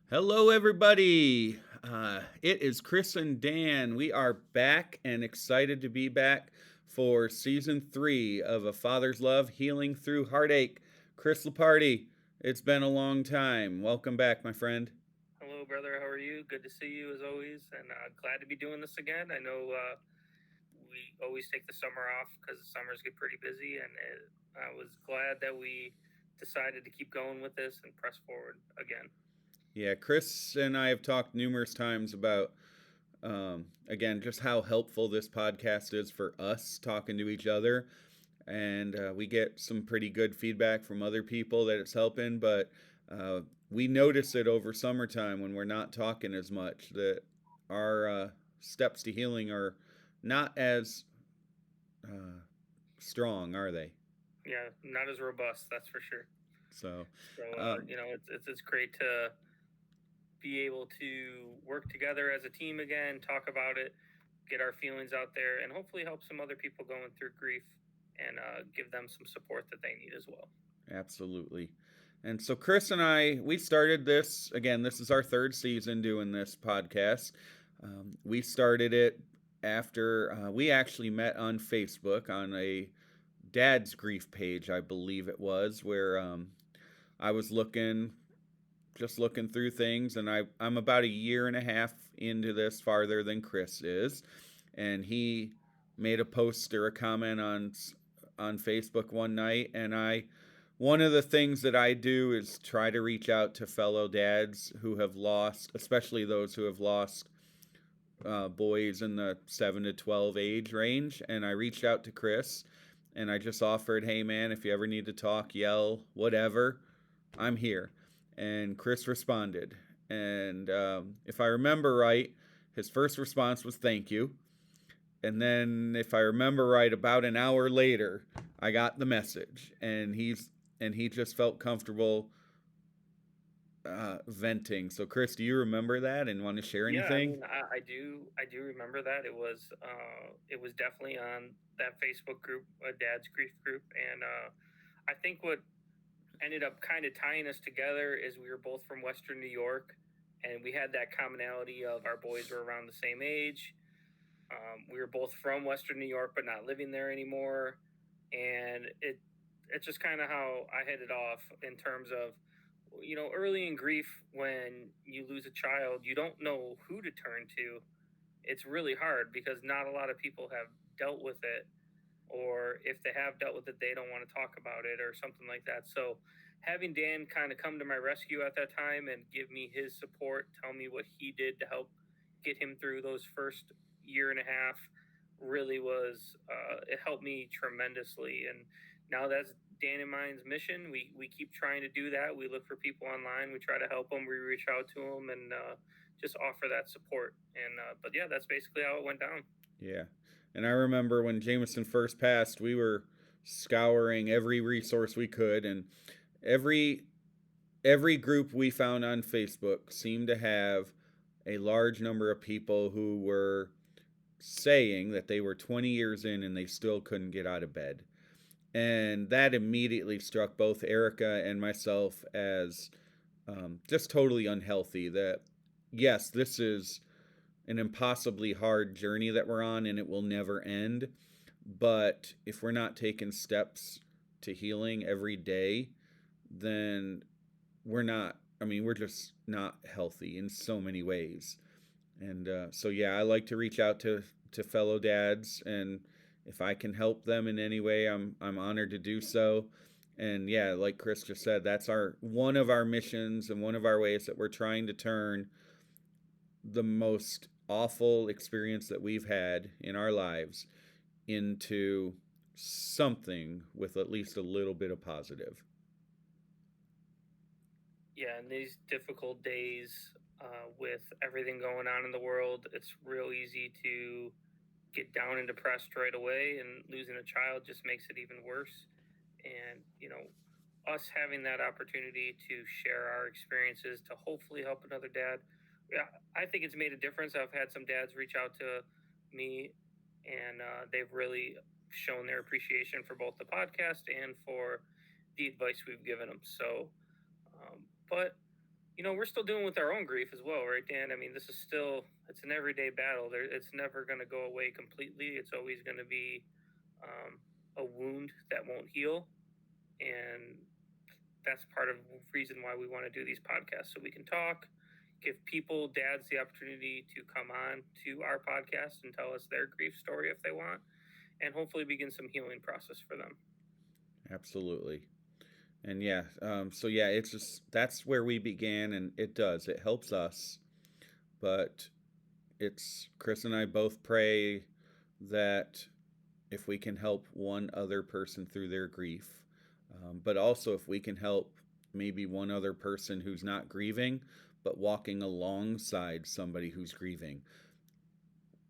Hello, everybody. It is Chris and Dan. We are back and excited to be back for season 3 of A Father's Love Healing Through Heartache. Chris Laparty, it's been a long time. Welcome back, my friend. Hello, brother. How are you? Good to see you as always, and glad to be doing this again. I know we always take the summer off because the summers get pretty busy, and I was glad that we decided to keep going with this and press forward again. Yeah, Chris and I have talked numerous times about, again, just how helpful this podcast is for us talking to each other. And we get some pretty good feedback from other people that it's helping, but uh, we notice it over summertime when we're not talking as much that our steps to healing are not as uh, strong, are they? Yeah, not as robust, that's for sure. So, So um, it's great to be able to work together as a team again, talk about it, get our feelings out there, and hopefully help some other people going through grief and give them some support that they need as well. absolutely. And so, Chris and I, we started this again. This is our third season doing this podcast. We started it after we actually met on Facebook on a dad's grief page, I believe it was, where I was just looking through things, and I'm about a year and a half into this, farther than Chris is, and he made a post or a comment on Facebook one night, and one of the things that I do is try to reach out to fellow dads who have lost, especially those who have lost boys in the 7 to 12 age range. And I reached out to Chris and I just offered, hey man, if you ever need to talk, yell, whatever, I'm here. And Chris responded. And if I remember right, his first response was thank you. And then, if I remember right, about an hour later, I got the message, and he just felt comfortable venting. So, Chris, do you remember that and want to share Yeah, I anything? mean, I do remember that it was definitely on that Facebook group, a dad's grief group, and I think what ended up kind of tying us together is we were both from Western New York, and we had that commonality of our boys were around the same age. We were both from Western New York, but not living there anymore, and it's just kind of how I hit it off in terms of early in grief when you lose a child, you don't know who to turn to. It's really hard because not a lot of people have dealt with it, or if they have dealt with it, they don't want to talk about it or something like that. So having Dan kind of come to my rescue at that time and give me his support, tell me what he did to help get him through those first year and a half, really was it helped me tremendously. And now that's Dan and mine's mission. We keep trying to do that. We look for people online, we try to help them, we reach out to them, and just offer that support. And but yeah, that's basically how it went down. Yeah. And I remember when Jameson first passed, we were scouring every resource we could, and every every group we found on Facebook seemed to have a large number of people who were saying that they were 20 years in and they still couldn't get out of bed. And that immediately struck both Erica and myself as just totally unhealthy. That, yes, this is an impossibly hard journey that we're on and it will never end. But if we're not taking steps to healing every day, then we're just not healthy in so many ways. And so, yeah, I like to reach out to fellow dads, and if I can help them in any way, I'm honored to do so. And yeah, like Chris just said, that's our one of our missions and one of our ways that we're trying to turn the most awful experience that we've had in our lives into something with at least a little bit of positive. Yeah, in these difficult days, with everything going on in the world, it's real easy to get down and depressed right away, and losing a child just makes it even worse. And us having that opportunity to share our experiences to hopefully help another dad, yeah, I think it's made a difference. I've had some dads reach out to me, and they've really shown their appreciation for both the podcast and for the advice we've given them. So, but we're still dealing with our own grief as well, right, Dan? I mean, this is still, it's an everyday battle. It's never going to go away completely. It's always going to be um, a wound that won't heal. And that's part of the reason why we want to do these podcasts, so we can talk, give people, dads, the opportunity to come on to our podcast and tell us their grief story if they want, and hopefully begin some healing process for them. Absolutely. And yeah, so yeah, it's just that's where we began, and it helps us, but it's Chris and I both pray that if we can help one other person through their grief, but also if we can help maybe one other person who's not grieving, but walking alongside somebody who's grieving,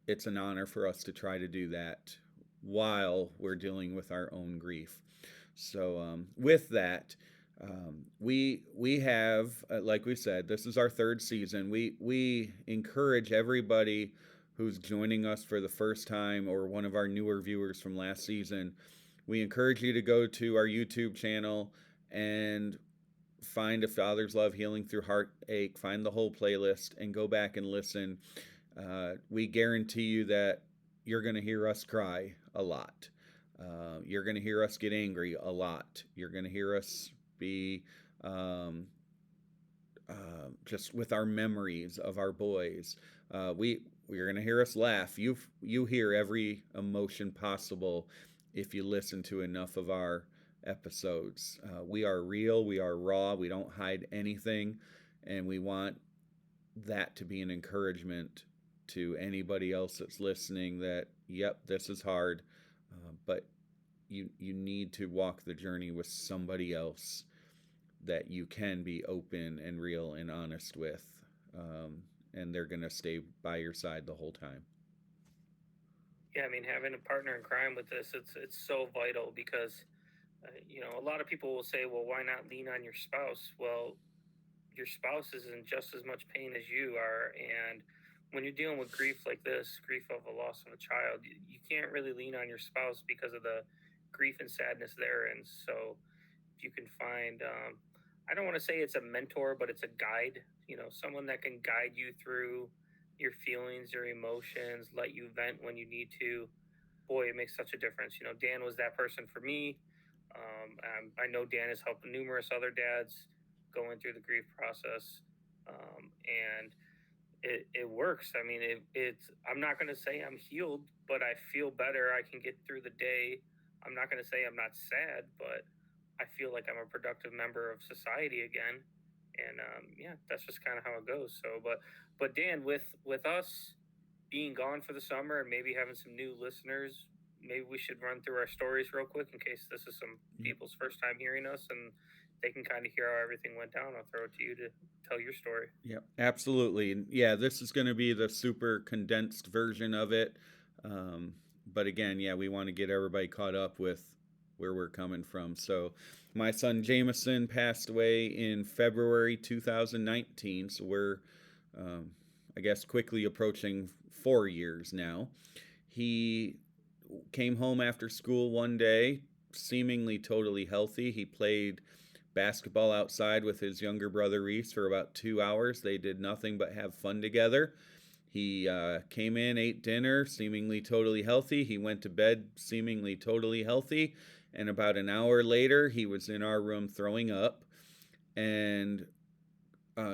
it's an honor for us to try to do that while we're dealing with our own grief. So with that, we have, like we said, this is our third season. We encourage everybody who's joining us for the first time or one of our newer viewers from last season. We encourage you to go to our YouTube channel and find A Father's Love Healing Through Heartache, find the whole playlist, and go back and listen. We guarantee you that you're going to hear us cry a lot. You're going to hear us get angry a lot. You're going to hear us be just with our memories of our boys. We're going to hear us laugh. You hear every emotion possible if you listen to enough of our episodes. We are real. We are raw. We don't hide anything, and we want that to be an encouragement to anybody else that's listening. That yep, this is hard, but you need to walk the journey with somebody else that you can be open and real and honest with, and they're gonna stay by your side the whole time. Yeah, I mean, having a partner in crime with this, it's so vital because a lot of people will say, well, why not lean on your spouse? Well, your spouse is in just as much pain as you are, and when you're dealing with grief like this, grief of a loss of a child, you can't really lean on your spouse because of the grief and sadness there. And so if you can find, I don't want to say it's a mentor, but it's a guide, someone that can guide you through your feelings, your emotions, let you vent when you need to, boy, it makes such a difference. Dan was that person for me. I know Dan has helped numerous other dads going through the grief process, and it works. I mean, it's. I'm not going to say I'm healed, but I feel better. I can get through the day. I'm not going to say I'm not sad, but I feel like I'm a productive member of society again. And yeah, that's just kind of how it goes. So, but Dan, with us being gone for the summer and maybe having some new listeners, maybe we should run through our stories real quick in case this is some people's first time hearing us and they can kind of hear how everything went down. I'll throw it to you to tell your story. Yep, absolutely. And yeah, this is going to be the super condensed version of it. Um, but again, yeah, we want to get everybody caught up with where we're coming from. So, my son Jameson passed away in February 2019. So, we're, I guess, quickly approaching 4 years now. He came home after school one day, seemingly totally healthy. He played basketball outside with his younger brother Reese for about 2 hours. They did nothing but have fun together. He came in, ate dinner, seemingly totally healthy. He went to bed, seemingly totally healthy. And about an hour later, he was in our room throwing up and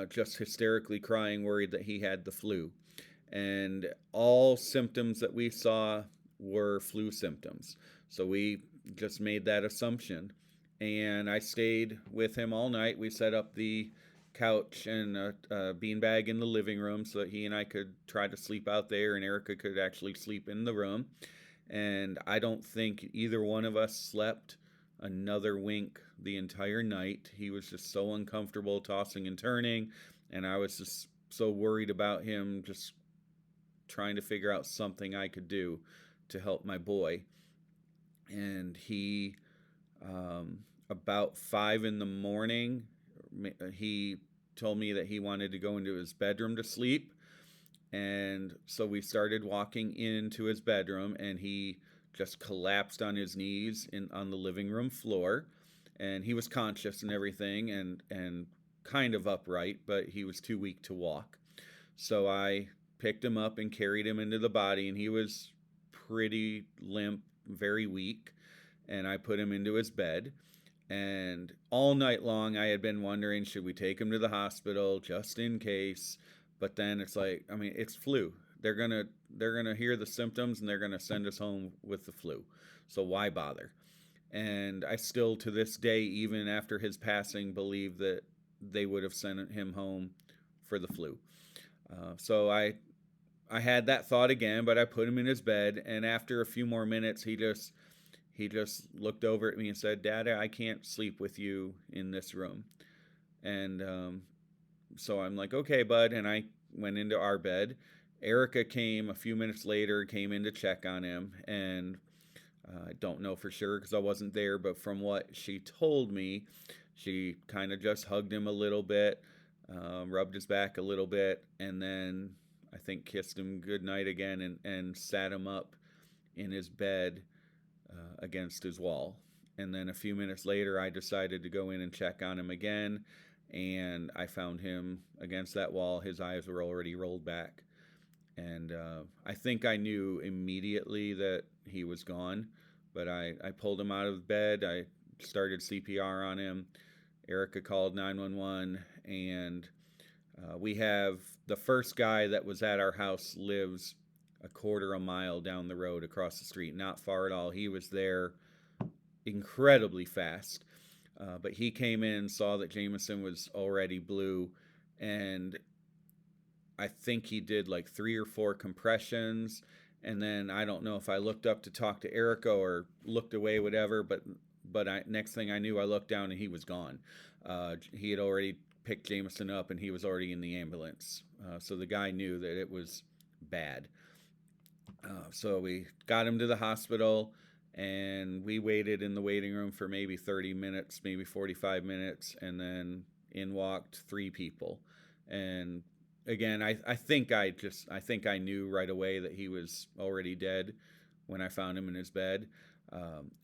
just hysterically crying, worried that he had the flu. And all symptoms that we saw were flu symptoms. So we just made that assumption. And I stayed with him all night. We set up the couch and a beanbag in the living room so that he and I could try to sleep out there, and Erica could actually sleep in the room. And I don't think either one of us slept another wink the entire night. He was just so uncomfortable, tossing and turning, and I was just so worried about him, just trying to figure out something I could do to help my boy. And he, about 5 in the morning, he told me that he wanted to go into his bedroom to sleep. And so we started walking into his bedroom, and he just collapsed on his knees on the living room floor. And he was conscious and everything. And kind of upright, but he was too weak to walk. So I picked him up and carried him into the body, and he was pretty limp, very weak. And I put him into his bed. And all night long, I had been wondering, should we take him to the hospital just in case? But then it's like, I mean, it's flu. They're gonna hear the symptoms and they're gonna send us home with the flu. So why bother? And I still, to this day, even after his passing, believe that they would have sent him home for the flu. So I had that thought again, but I put him in his bed, and after a few more minutes, he just looked over at me and said, "Dad, I can't sleep with you in this room." And so I'm like, "Okay, bud," and I went into our bed. Erica came a few minutes later, came in to check on him, and I don't know for sure because I wasn't there, but from what she told me, she kind of just hugged him a little bit, rubbed his back a little bit, and then I think kissed him goodnight again and sat him up in his bed against his wall. And then a few minutes later, I decided to go in and check on him again, and I found him against that wall. His eyes were already rolled back. And I think I knew immediately that he was gone, but I pulled him out of bed. I started CPR on him. Erica called 911, and we have the first guy that was at our house lives a quarter a mile down the road across the street, not far at all. He was there incredibly fast. But he came in, saw that Jameson was already blue, and I think he did like 3 or 4 compressions. And then I don't know if I looked up to talk to Erica or looked away, whatever. But next thing I knew, I looked down and he was gone. He had already picked Jameson up and he was already in the ambulance. So the guy knew that it was bad. So we got him to the hospital, and we waited in the waiting room for maybe 30 minutes, maybe 45 minutes, and then in walked 3 people. And again, I think I knew right away that he was already dead when I found him in his bed,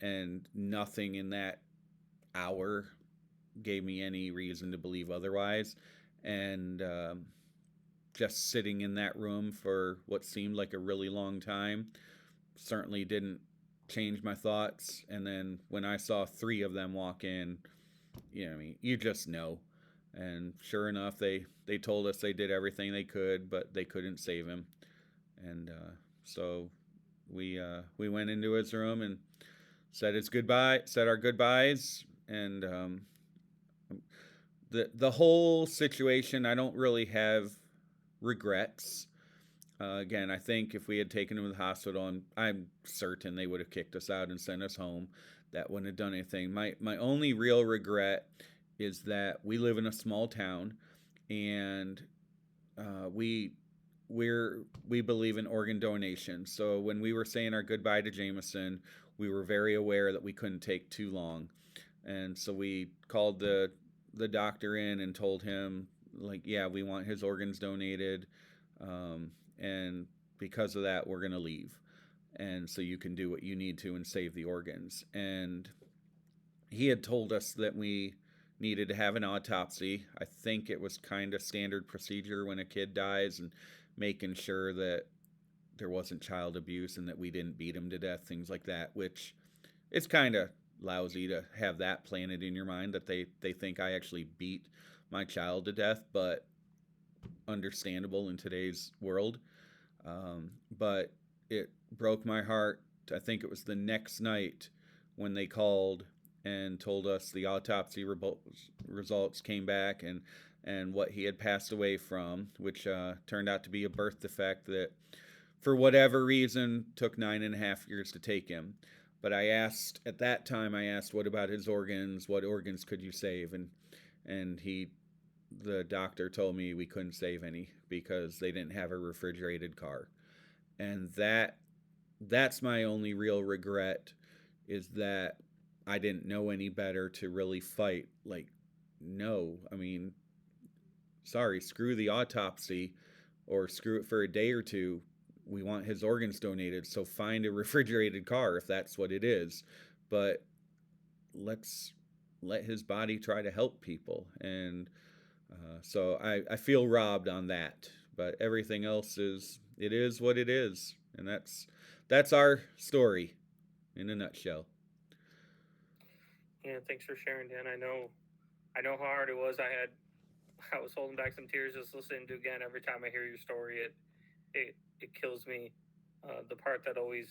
and nothing in that hour gave me any reason to believe otherwise. And just sitting in that room for what seemed like a really long time certainly didn't change my thoughts. And then when I saw 3 of them walk in, I mean, you just know. And sure enough, they told us they did everything they could, but they couldn't save him. And so we went into his room and said our goodbyes, and the whole situation, I don't really have regrets. Again, I think if we had taken him to the hospital, and I'm certain they would have kicked us out and sent us home, that wouldn't have done anything. My only real regret is that we live in a small town, and we believe in organ donation. So when we were saying our goodbye to Jameson, we were very aware that we couldn't take too long, and so we called the doctor in and told him, like, yeah, we want his organs donated, and because of that, we're gonna leave, and so you can do what you need to and save the organs. And he had told us that we needed to have an autopsy. I think it was kind of standard procedure when a kid dies, and making sure that there wasn't child abuse and that we didn't beat him to death, things like that, which it's kind of lousy to have that planted in your mind that they think I actually beat my child to death, but understandable in today's world. But it broke my heart. I think it was the next night when they called and told us the autopsy results came back, and what he had passed away from, which turned out to be a birth defect that, for whatever reason, took 9.5 years to take him. But at that time, I asked, what about his organs? What organs could you save? And the doctor told me we couldn't save any because they didn't have a refrigerated car. And that's my only real regret, is that I didn't know any better to really fight. Like, no, I mean, sorry, screw the autopsy, or screw it for a day or two. We want his organs donated, so find a refrigerated car if that's what it is. But let's let his body try to help people. And So I feel robbed on that, but everything else it is what it is, and that's our story in a nutshell. Yeah, thanks for sharing, Dan. I know how hard it was. I was holding back some tears just listening to again. Every time I hear your story, it kills me. The part that always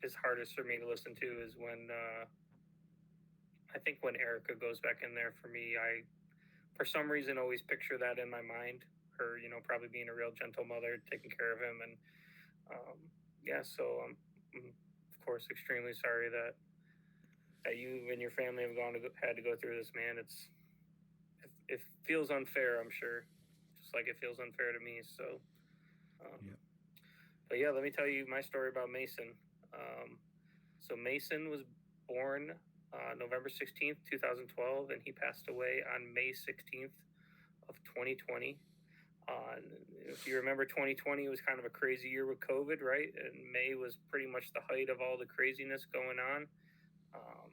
is hardest for me to listen to is when I think when Erica goes back in there for me. I for some reason always picture that in my mind. Her, probably being a real gentle mother, taking care of him, and um, yeah. So I'm of course extremely sorry that you and your family have had to go through this, man. It feels unfair, I'm sure, just like it feels unfair to me. So, um, Yep. but yeah, let me tell you my story about Mason. Um, so Mason was born November 16th, 2012, and he passed away on May 16th of 2020. Uh, if you remember, 2020 was kind of a crazy year with COVID, right? And May was pretty much the height of all the craziness going on. Um,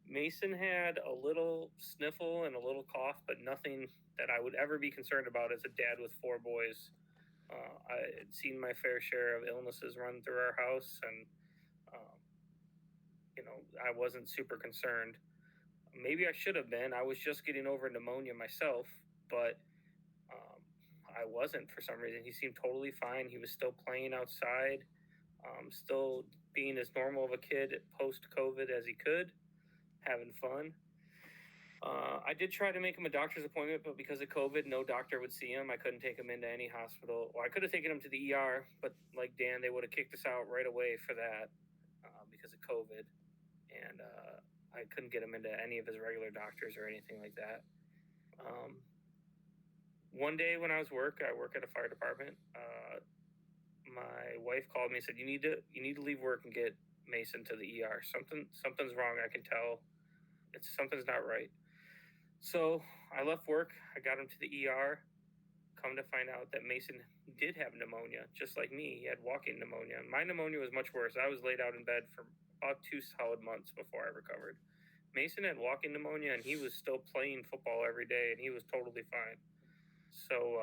Mason had a little sniffle and a little cough, but nothing that I would ever be concerned about as a dad with four boys. I had seen my fair share of illnesses run through our house, and um, I wasn't super concerned. Maybe I should have been. I was just getting over pneumonia myself, but um, I wasn't for some reason. He seemed totally fine. He was still playing outside, still being as normal of a kid post COVID as he could, having fun. I did try to make him a doctor's appointment, but because of COVID, no doctor would see him. I couldn't take him into any hospital. Well, I could have taken him to the ER, but like Dan, they would have kicked us out right away for that because of COVID. And I couldn't get him into any of his regular doctors or anything like that. Um, One day when I was I work at a fire department. My wife called me and said, "You need to leave work and get Mason to the ER. Something's wrong. I can tell. Something's not right." So I left work. I got him to the ER. Come to find out that Mason did have pneumonia, just like me. He had walking pneumonia. My pneumonia was much worse. I was laid out in bed for about 2 solid months before I recovered. Mason had walking pneumonia, and he was still playing football every day, and he was totally fine. So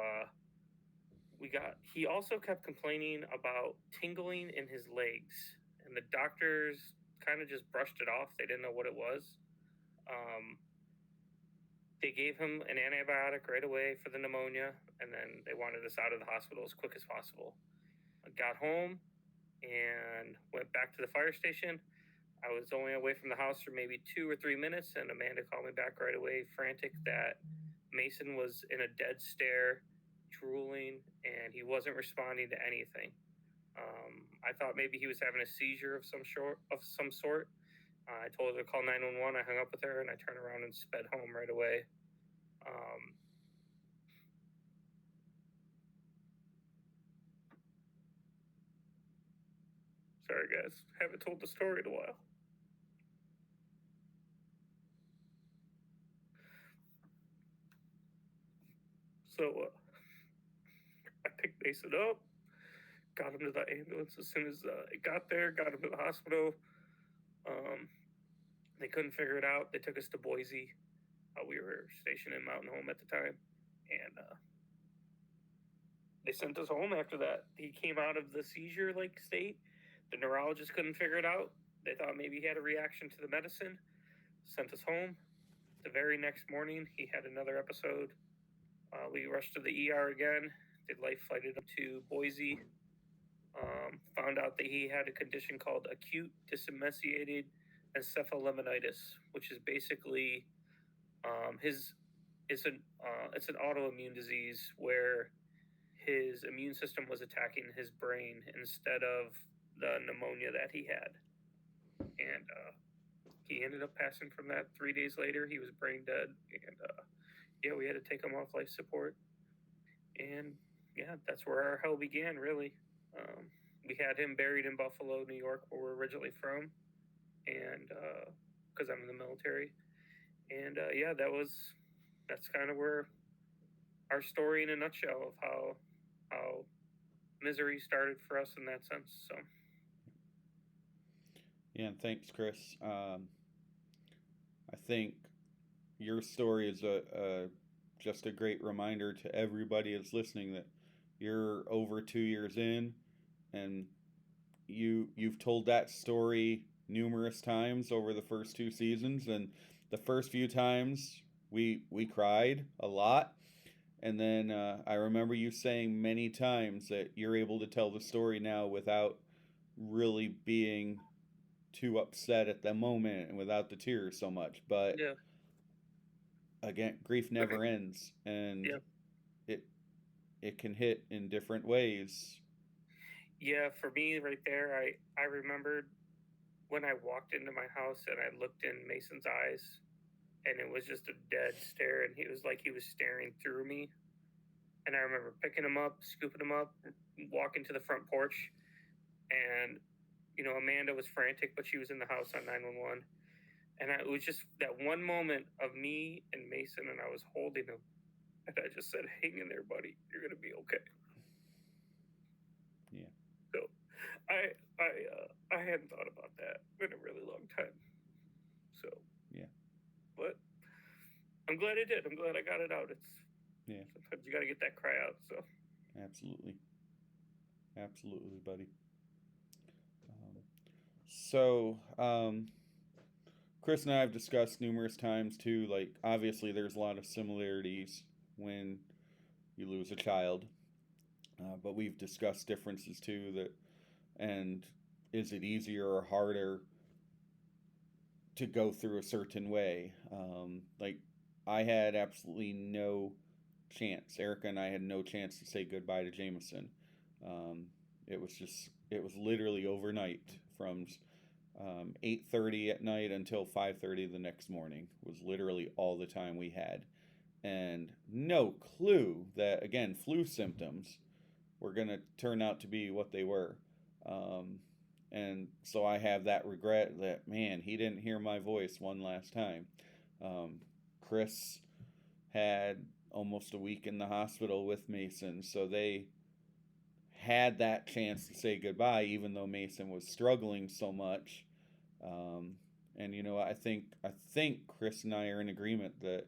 he also kept complaining about tingling in his legs, and the doctors kind of just brushed it off. They didn't know what it was. Um, they gave him an antibiotic right away for the pneumonia, and then they wanted us out of the hospital as quick as possible. I got home and went back to the fire station. I was only away from the house for maybe 2 or 3 minutes, and Amanda called me back right away, frantic that Mason was in a dead stare, drooling, and he wasn't responding to anything. I thought maybe he was having a seizure of some sort. I told her to call 911. I hung up with her, and I turned around and sped home right away. Um, Sorry, guys. Haven't told the story in a while. So I picked Mason up, got him to the ambulance as soon as it got there, got him to the hospital. Um, they couldn't figure it out. They took us to Boise. We were stationed in Mountain Home at the time. And they sent us home after that. He came out of the seizure like state. The neurologist couldn't figure it out. They thought maybe he had a reaction to the medicine. Sent us home. The very next morning, he had another episode. We rushed to the ER again. Did life flighted up to Boise. Found out that he had a condition called acute disseminated encephalomyelitis, which is basically his it's an autoimmune disease where his immune system was attacking his brain instead of the pneumonia that he had, and he ended up passing from that 3 days later. He was brain dead, and yeah, we had to take him off life support, and yeah, that's where our hell began, really. Um, we had him buried in Buffalo, New York, where we're originally from, and because I'm in the military, and yeah, that's kind of where our story in a nutshell of how misery started for us in that sense. So Yeah, and thanks, Chris. I think your story is a just a great reminder to everybody that's listening that you're over 2 years in, and you've told that story numerous times over the first two seasons, and the first few times we cried a lot, and then I remember you saying many times that you're able to tell the story now without really being too upset at the moment and without the tears so much. But Yeah. again, grief never ends, and Yeah. it it can hit in different ways. Yeah, for me right there, I remembered when I walked into my house and I looked in Mason's eyes, and it was just a dead stare, and he was like he was staring through me. And I remember picking him up, scooping him up, walking to the front porch, and Amanda was frantic, but she was in the house on 911. And it was just that one moment of me and Mason, and I was holding him, and I just said, "Hang in there, buddy. You're gonna be okay." Yeah. So I hadn't thought about that in a really long time. So Yeah. but I'm glad I did. I'm glad I got it out. It's Yeah. sometimes you got to get that cry out. So Absolutely. Absolutely, buddy. Um, so, Chris and I have discussed numerous times too. Like, obviously, there's a lot of similarities when you lose a child, but we've discussed differences too. And is it easier or harder to go through a certain way? Like, I had absolutely no chance. Erica and I had no chance to say goodbye to Jameson. Um, it was literally overnight from 8:30 at night until 5:30 the next morning was literally all the time we had, and no clue that again flu symptoms were going to turn out to be what they were. Um, and so I have that regret that, man, he didn't hear my voice one last time. Um, Chris had almost a week in the hospital with Mason, so they had that chance to say goodbye, even though Mason was struggling so much. Um, and I think Chris and I are in agreement that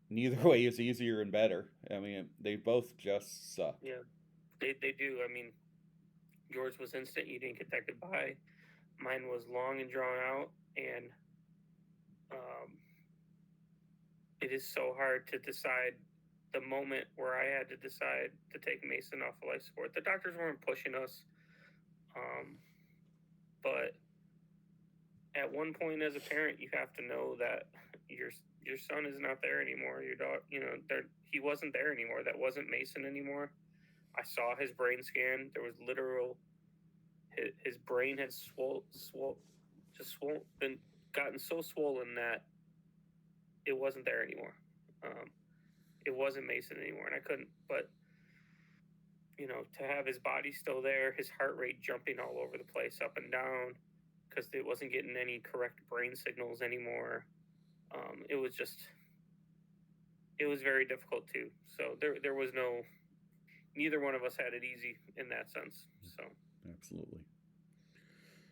neither way is easier and better. I mean, they both just suck. yeah, they do. I mean, yours was instant. You didn't get that goodbye. Mine was long and drawn out, and um, it is so hard to decide the moment where I had to decide to take Mason off of life support. The doctors weren't pushing us, um, but at one point as a parent, you have to know that your son is not there anymore. Your dog, he wasn't there anymore. That wasn't Mason anymore. I saw his brain scan. There was literal his brain had been gotten so swollen that it wasn't there anymore. Um, it wasn't Mason anymore, and I couldn't. But to have his body still there, his heart rate jumping all over the place, up and down, because it wasn't getting any correct brain signals anymore. It was just, it was very difficult too. So there was neither one of us had it easy in that sense. So Absolutely.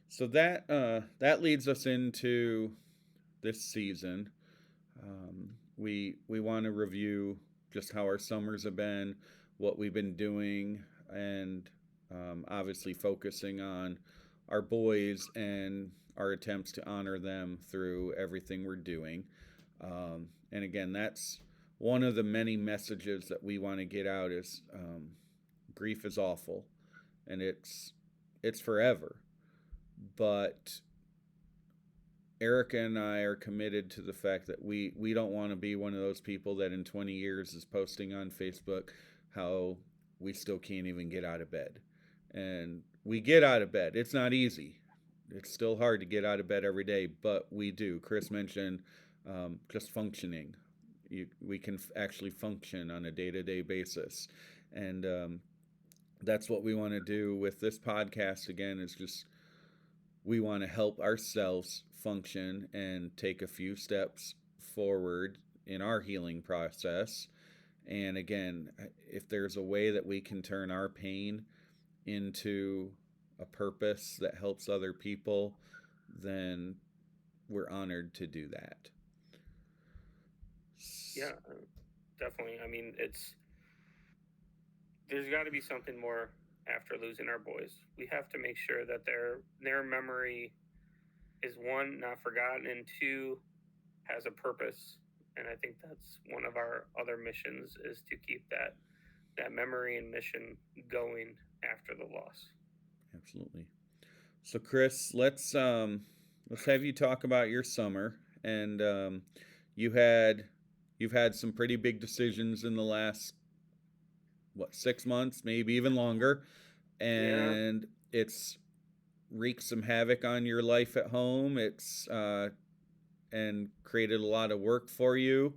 So that leads us into this season. We want to review just how our summers have been, what we've been doing, and obviously focusing on our boys and our attempts to honor them through everything we're doing. And again, that's one of the many messages that we want to get out is grief is awful, and it's forever. But Erica and I are committed to the fact that we don't want to be one of those people that in 20 years is posting on Facebook how we still can't even get out of bed. And we get out of bed. It's not easy. It's still hard to get out of bed every day, but we do. Chris mentioned just functioning. We can actually function on a day to day basis. And that's what we want to do with this podcast again, is just we want to help ourselves function and take a few steps forward in our healing process. And again, if there's a way that we can turn our pain into a purpose that helps other people, then we're honored to do that. yeah, definitely. I mean, there's got to be something more after losing our boys. We have to make sure that their memory is, one, not forgotten, and two, has a purpose. And I think that's one of our other missions, is to keep that memory and mission going after the loss. Absolutely. So Chris, let's have you talk about your summer. And you had you've had some pretty big decisions in the last, what, 6 months, maybe even longer, Yeah, and it's wreaked some havoc on your life at home. It's and created a lot of work for you.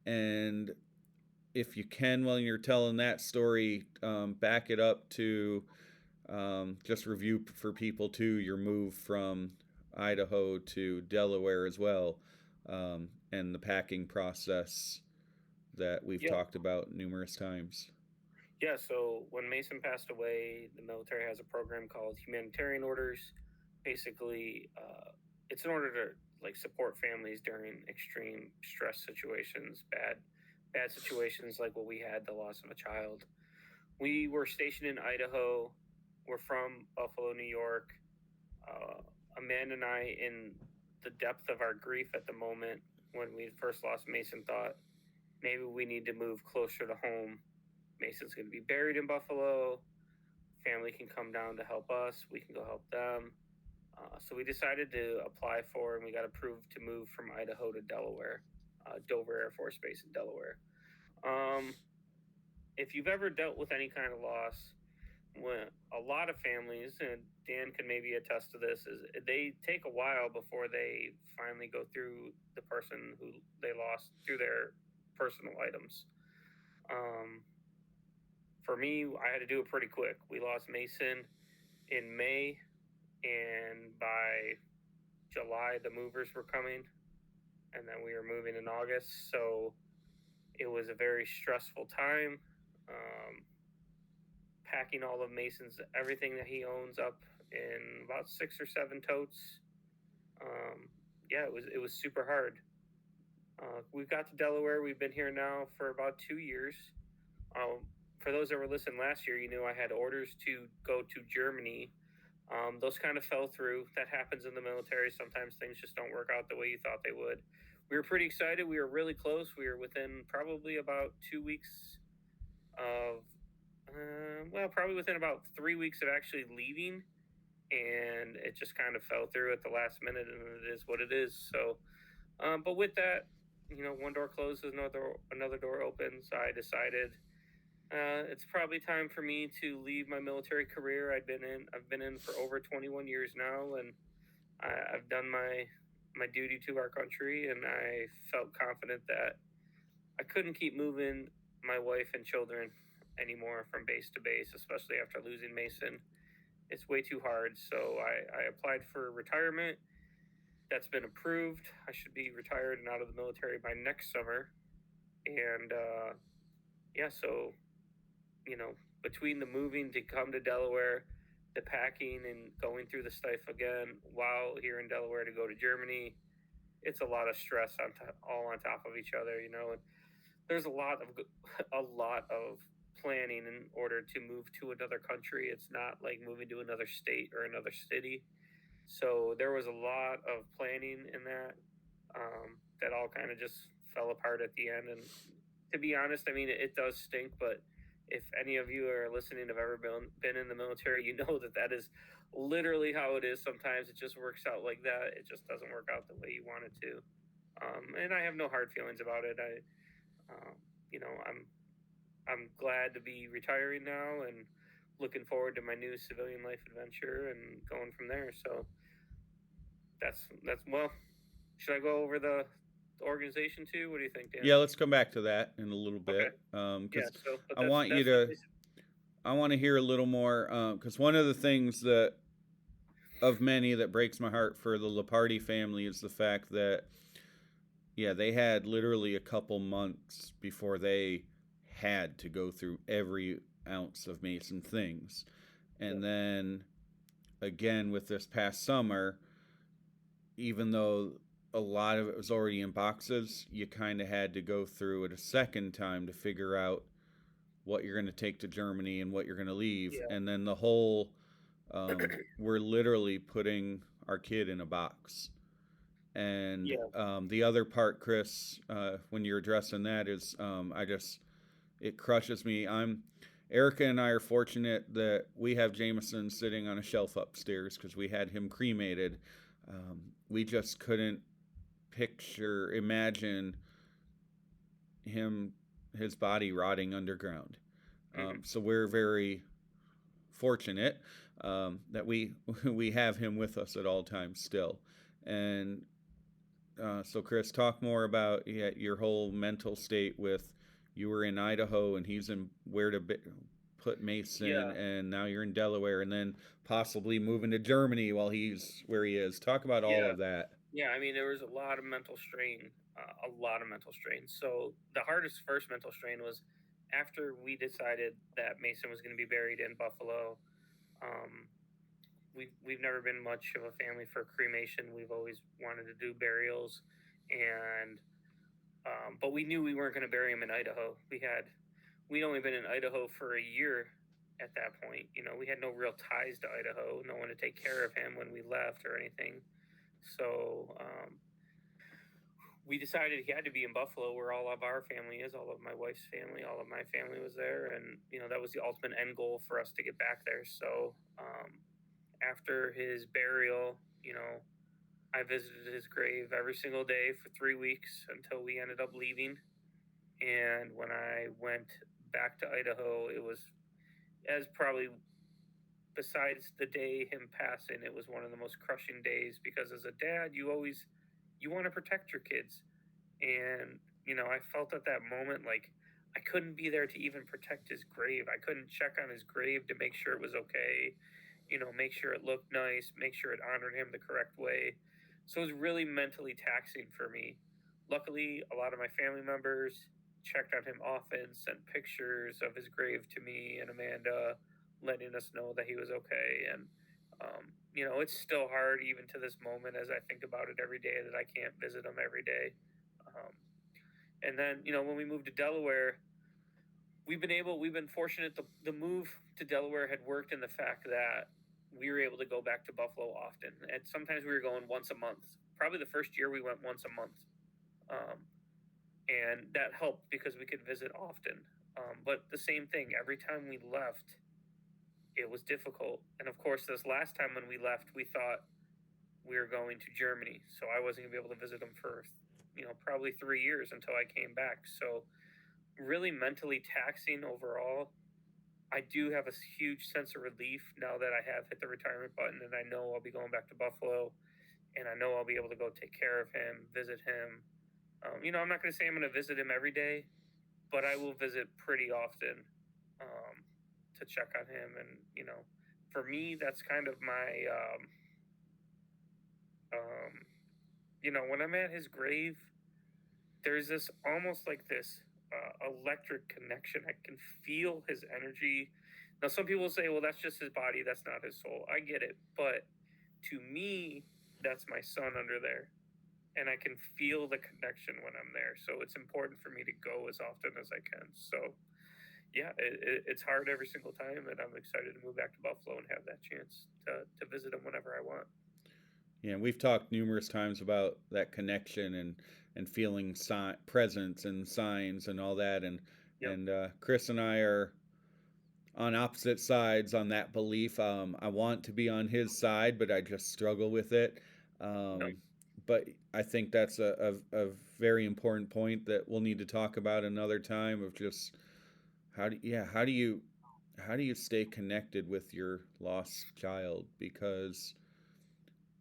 And if you can, while you're telling that story, back it up to just review for people too your move from Idaho to Delaware as well, and the packing process that we've yeah, talked about numerous times. yeah. So when Mason passed away, the military has a program called humanitarian orders. Basically, it's in order to like support families during extreme stress situations, bad situations like what we had, the loss of a child. We were stationed in Idaho. We're from Buffalo, New York. uh, Amanda and I, in the depth of our grief at the moment when we first lost Mason, thought maybe we need to move closer to home. Mason's going to be buried in Buffalo. Family can come down to help us. We can go help them. So we decided to apply for, and we got approved to move from Idaho to Delaware, Dover Air Force Base in Delaware. Um, if you've ever dealt with any kind of loss, when a lot of families, and Dan can maybe attest to this, is they take a while before they finally go through the person who they lost through their personal items. Um, for me, I had to do it pretty quick. We lost Mason in May, and by July, the movers were coming, and then we were moving in August. So it was a very stressful time. Um, Packing all of Mason's everything that he owns up in about 6 or 7 totes. Yeah, it was super hard. We got to Delaware. We've been here now for about 2 years. For those that were listening last year, you knew I had orders to go to Germany. Those kind of fell through. That happens in the military. Sometimes things just don't work out the way you thought they would. We were pretty excited. We were really close. We were within probably about 2 weeks of, probably within about 3 weeks of actually leaving, and it just kind of fell through at the last minute, and it is what it is. So, but with that, one door closes, another door opens. I decided it's probably time for me to leave my military career. I've been in for over 21 years now, and I've done my duty to our country, and I felt confident that I couldn't keep moving my wife and children anymore from base to base, especially after losing Mason. It's way too hard. So I applied for retirement. That's been approved. I should be retired and out of the military by next summer. And yeah, so, you know, between the moving to come to Delaware, the packing and going through the stuff again while here in Delaware to go to Germany, it's a lot of stress all on top of each other, and there's a lot of planning in order to move to another country. It's not like moving to another state or another city. So there was a lot of planning in that all kind of just fell apart at the end. And to be honest, I mean, it does stink, but if any of you are listening have ever been in the military, you know that is literally how it is. Sometimes it just works out like that. It just doesn't work out the way you want it to. And I have no hard feelings about it. Um, you know, I'm glad to be retiring now and looking forward to my new civilian life adventure and going from there. So that's well. Should I go over the organization too? What do you think, Dan? Yeah, let's come back to that in a little Okay. bit, Yeah. because So, but I that's want you that's to I want to hear a little more, because one of the things that of many that breaks my heart for the Lepardi family is the fact that, yeah, they had literally a couple months before they had to go through every ounce of Mason things. yeah, And then again with this past summer, even though a lot of it was already in boxes, you kind of had to go through it a second time to figure out what you're going to take to Germany and what you're going to leave. Yeah. And then the whole, we're literally putting our kid in a box. And Yeah. the other part, Chris, when you're addressing that, is it crushes me. Erica and I are fortunate that we have Jameson sitting on a shelf upstairs because we had him cremated. We just couldn't imagine him, his body rotting underground. Mm-hmm. So we're very fortunate that we have him with us at all times still. And so, Chris, talk more about your whole mental state with you were in Idaho and he's in where to put Mason, Yeah. and now you're in Delaware, and then possibly moving to Germany while he's where he is. Talk about all Yeah. of that. Yeah. I mean, there was a lot of mental strain, a lot of mental strain. So the hardest first mental strain was after we decided that Mason was going to be buried in Buffalo. Um, we've never been much of a family for cremation. We've always wanted to do burials, and but we knew we weren't going to bury him in Idaho. We'd only been in Idaho for a year at that point. You know, we had no real ties to Idaho, no one to take care of him when we left or anything. So we decided he had to be in Buffalo, where all of our family is, all of my wife's family, all of my family was there, and you know that was the ultimate end goal for us to get back there. So after his burial, you know, I visited his grave every single day for 3 weeks until we ended up leaving. And when I went back to Idaho, it was as probably besides the day him passing, it was one of the most crushing days because as a dad, you want to protect your kids. And you know, I felt at that moment like I couldn't be there to even protect his grave. I couldn't check on his grave to make sure it was okay, you know, make sure it looked nice, make sure it honored him the correct way. So it was really mentally taxing for me. Luckily, a lot of my family members checked on him often, sent pictures of his grave to me and Amanda, letting us know that he was okay. And you know, it's still hard even to this moment as I think about it every day that I can't visit him every day. Um, and then, you know, when we moved to Delaware, we've been fortunate. The move to Delaware had worked in the fact that we were able to go back to Buffalo often, and sometimes we were going once a month. Probably the first year we went once a month, um, and that helped because we could visit often. But the same thing, every time we left, it was difficult. And of course, this last time when we left, we thought we were going to Germany, so I wasn't gonna be able to visit them for, you know, probably 3 years until I came back. So really mentally taxing overall. I do have a huge sense of relief now that I have hit the retirement button and I know I'll be going back to Buffalo and I know I'll be able to go take care of him, visit him. You know, I'm not going to say I'm going to visit him every day, but I will visit pretty often um, to check on him. And, you know, for me, that's kind of my, um, you know, when I'm at his grave, there's this almost like this electric connection. I can feel his energy. Now, some people say, well, that's just his body, that's not his soul. I get it. But to me, that's my son under there. And I can feel the connection when I'm there. So it's important for me to go as often as I can. So, yeah, it's hard every single time. And I'm excited to move back to Buffalo and have that chance to visit him whenever I want. Yeah, we've talked numerous times about that connection and feeling presence and signs and all that, Yep. and Chris and I are on opposite sides on that belief. I want to be on his side, but I just struggle with it. Yep. Um, but I think that's a very important point that we'll need to talk about another time. Of just how do you stay connected with your lost child, because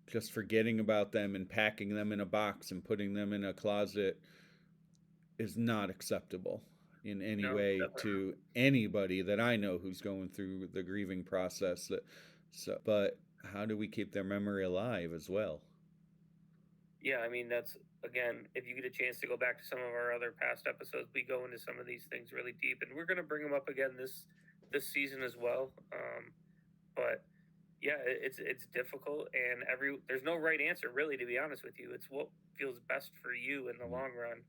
just forgetting about them and packing them in a box and putting them in a closet is not acceptable in any No, way definitely. to anybody that I know who's going through the grieving process. But how do we keep their memory alive as well? Yeah, I mean that's again, if you get a chance to go back to some of our other past episodes, we go into some of these things really deep, and we're going to bring them up again this season as well. But Yeah, it's difficult, and there's no right answer really. To be honest with you, it's what feels best for you in the Yeah, long run,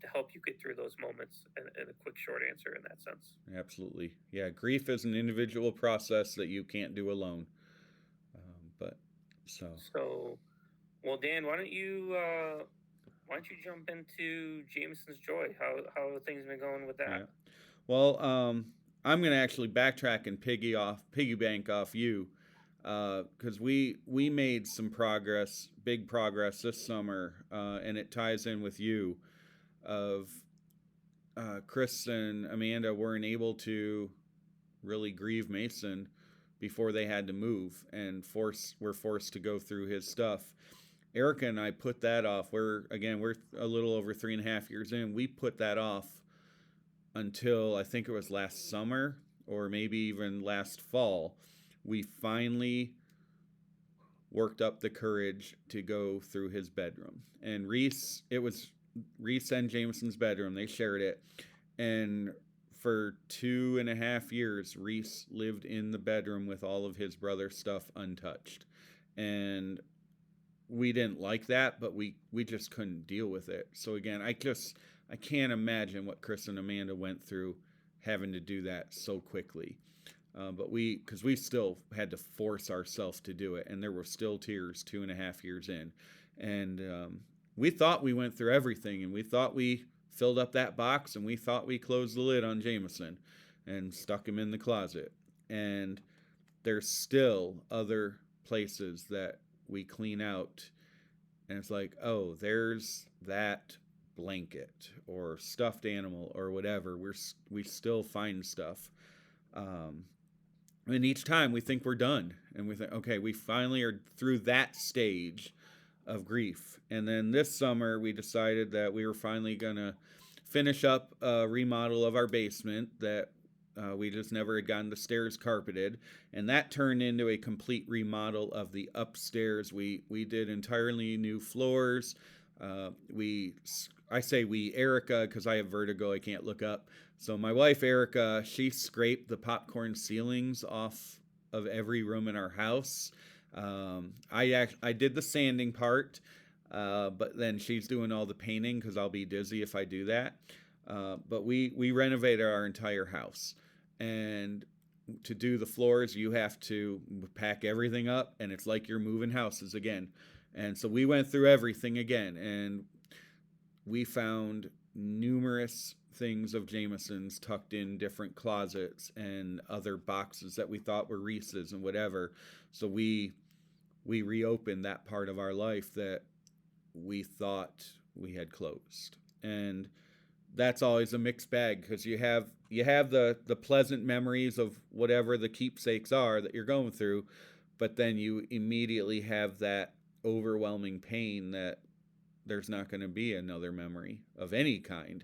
to help you get through those moments. And a quick short answer in that sense. absolutely. Yeah, grief is an individual process that you can't do alone. But so So, well, Dan, why don't you jump into Jameson's Joy? How have things been going with that? yeah. Well, I'm gonna actually backtrack and piggy bank off you, because we made some progress, big progress this summer, and it ties in with you. Of Chris and Amanda weren't able to really grieve Mason before they had to move and were forced to go through his stuff. Erica and I put that off. We're a little over 3.5 years in. We put that off until I think it was last summer or maybe even last fall. We finally worked up the courage to go through his bedroom. And it was Reese and Jameson's bedroom. They shared it. And for 2.5 years, Reese lived in the bedroom with all of his brother's stuff untouched. And we didn't like that, but we just couldn't deal with it. So again, I can't imagine what Chris and Amanda went through having to do that so quickly. But because we still had to force ourselves to do it, and there were still tears 2.5 years in, and we thought we went through everything, and we thought we filled up that box, and we thought we closed the lid on Jameson, and stuck him in the closet, and there's still other places that we clean out, and it's like, oh, there's that blanket or stuffed animal or whatever. We still find stuff. Um, and each time we think we're done, and we think, okay, we finally are through that stage of grief. And then this summer, we decided that we were finally gonna finish up a remodel of our basement that we just never had gotten the stairs carpeted, and that turned into a complete remodel of the upstairs. We did entirely new floors. We I say we Erica because I have vertigo. I can't look up. So my wife Erica, she scraped the popcorn ceilings off of every room in our house. I did the sanding part, but then she's doing all the painting because I'll be dizzy if I do that. But we renovated our entire house, and to do the floors, you have to pack everything up, and it's like you're moving houses again. And so we went through everything again, and we found numerous things of Jameson's tucked in different closets and other boxes that we thought were Reese's and whatever. So we reopened that part of our life that we thought we had closed. And that's always a mixed bag because you have the pleasant memories of whatever the keepsakes are that you're going through, but then you immediately have that overwhelming pain that there's not going to be another memory of any kind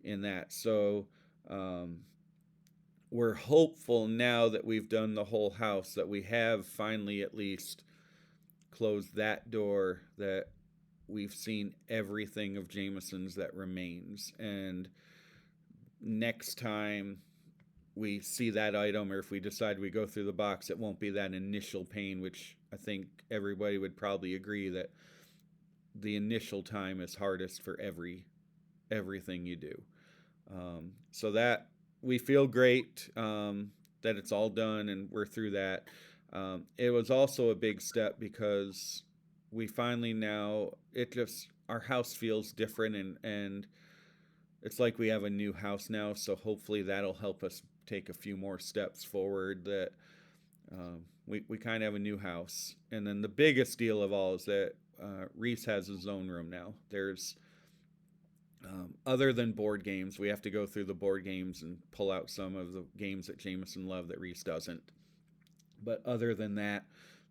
in that. So um, we're hopeful now that we've done the whole house that we have finally at least closed that door, that we've seen everything of Jameson's that remains. And next time we see that item, or if we decide we go through the box, it won't be that initial pain, which I think everybody would probably agree that the initial time is hardest for everything you do. So that we feel great that it's all done and we're through that. It was also a big step because we finally now it just our house feels different, and it's like we have a new house now. So hopefully that'll help us take a few more steps forward. That we kind of have a new house, and then the biggest deal of all is that Reese has his own room now. There's other than board games, we have to go through the board games and pull out some of the games that Jameson loved that Reese doesn't. But other than that,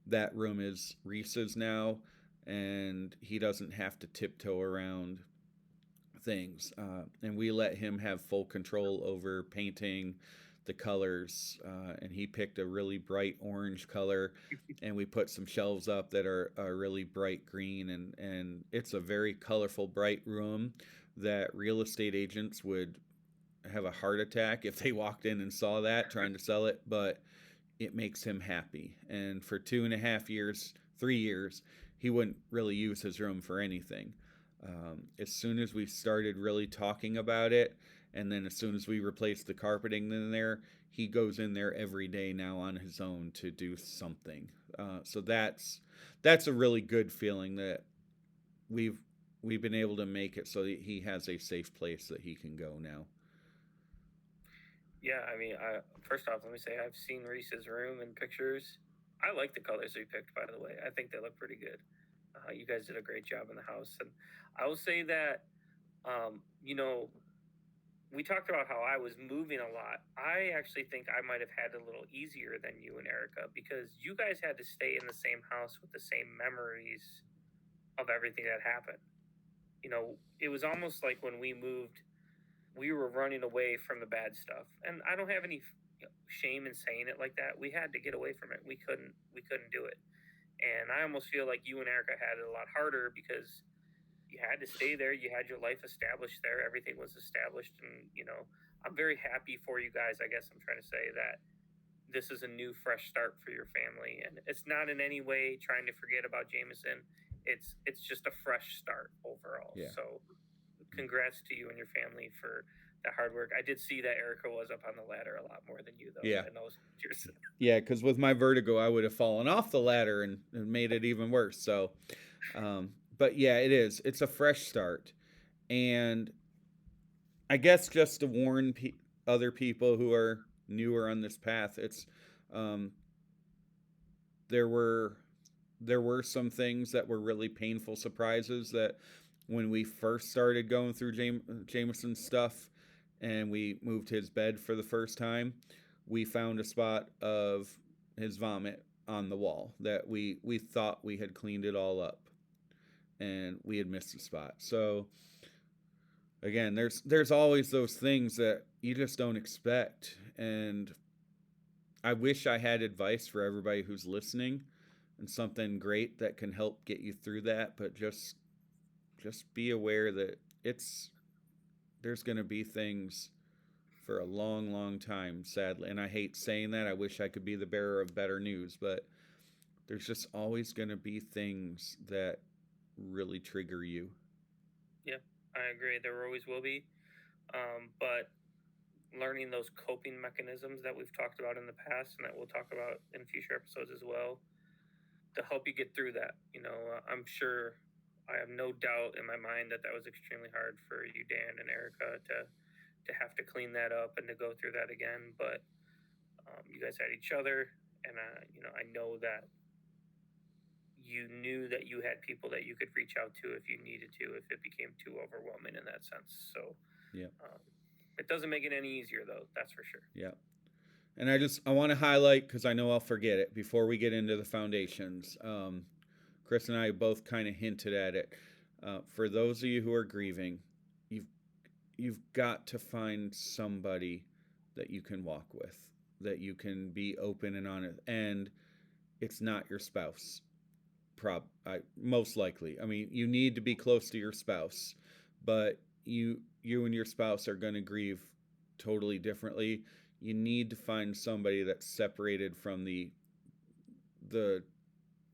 that room is Reese's now, and he doesn't have to tiptoe around things. And we let him have full control over painting the colors. And he picked a really bright orange color, and we put some shelves up that are really bright green. And it's a very colorful, bright room that real estate agents would have a heart attack if they walked in and saw that trying to sell it. But it makes him happy. And for 2.5 years, 3 years, he wouldn't really use his room for anything. As soon as we started really talking about it, and then as soon as we replaced the carpeting in there, he goes in there every day now on his own to do something. So that's a really good feeling that we've we've been able to make it so that he has a safe place that he can go now. Yeah, I mean, first off, let me say I've seen Reese's room in pictures. I like the colors we picked, by the way. I think they look pretty good. You guys did a great job in the house, and I will say that, you know, we talked about how I was moving a lot. I actually think I might have had it a little easier than you and Erica because you guys had to stay in the same house with the same memories of everything that happened. It was almost like when we moved, we were running away from the bad stuff, and I don't have any shame in saying it like that. We had to get away from it. We couldn't do it, and I almost feel like you and Erica had it a lot harder because you had to stay there. You had your life established there. Everything was established, and I'm very happy for you guys. I guess I'm trying to say that this is a new, fresh start for your family, and it's not in any way trying to forget about Jameson. It's just a fresh start overall. Yeah. So congrats to you and your family for that hard work. I did see that Erica was up on the ladder a lot more than you, though, Yeah. in those pictures. Yeah, because with my vertigo, I would have fallen off the ladder and made it even worse. So, but yeah, it is. It's a fresh start. And I guess just to warn other people who are newer on this path, um, there were there were some things that were really painful surprises that when we first started going through Jameson's stuff and we moved his bed for the first time, we found a spot of his vomit on the wall that we thought we had cleaned it all up and we had missed a spot. So again, there's always those things that you just don't expect, and I wish I had advice for everybody who's listening and something great that can help get you through that, but just be aware that it's there's going to be things for a long, long time, sadly. And I hate saying that. I wish I could be the bearer of better news, but there's just always going to be things that really trigger you. Yeah, I agree. There always will be. But learning those coping mechanisms that we've talked about in the past and that we'll talk about in future episodes as well to help you get through that. I'm sure, I have no doubt in my mind that that was extremely hard for you, Dan and Erica, to have to clean that up and to go through that again. But you guys had each other, and I know that you knew that you had people that you could reach out to if you needed to, if it became too overwhelming in that sense. So Yeah. it doesn't make it any easier, though. That's for sure. Yeah. And I want to highlight, because I know I'll forget it before we get into the foundations. Chris and I both kind of hinted at it. For those of you who are grieving, you've you've got to find somebody that you can walk with, that you can be open and honest, and it's not your spouse. Most likely. I mean, you need to be close to your spouse, but you and your spouse are going to grieve totally differently. You need to find somebody that's separated from the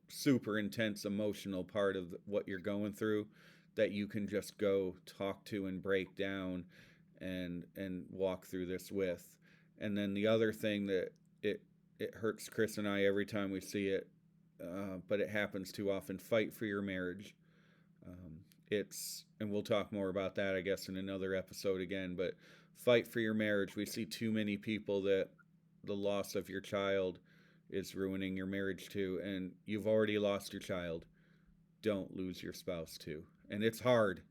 super intense emotional part of what you're going through, that you can just go talk to and break down and walk through this with. And then the other thing that it it hurts Chris and I every time we see it, but it happens too often. Fight for your marriage. And we'll talk more about that, I guess, in another episode again. But fight for your marriage. We see too many people that the loss of your child is ruining your marriage too, and you've already lost your child. Don't lose your spouse too. And it's hard,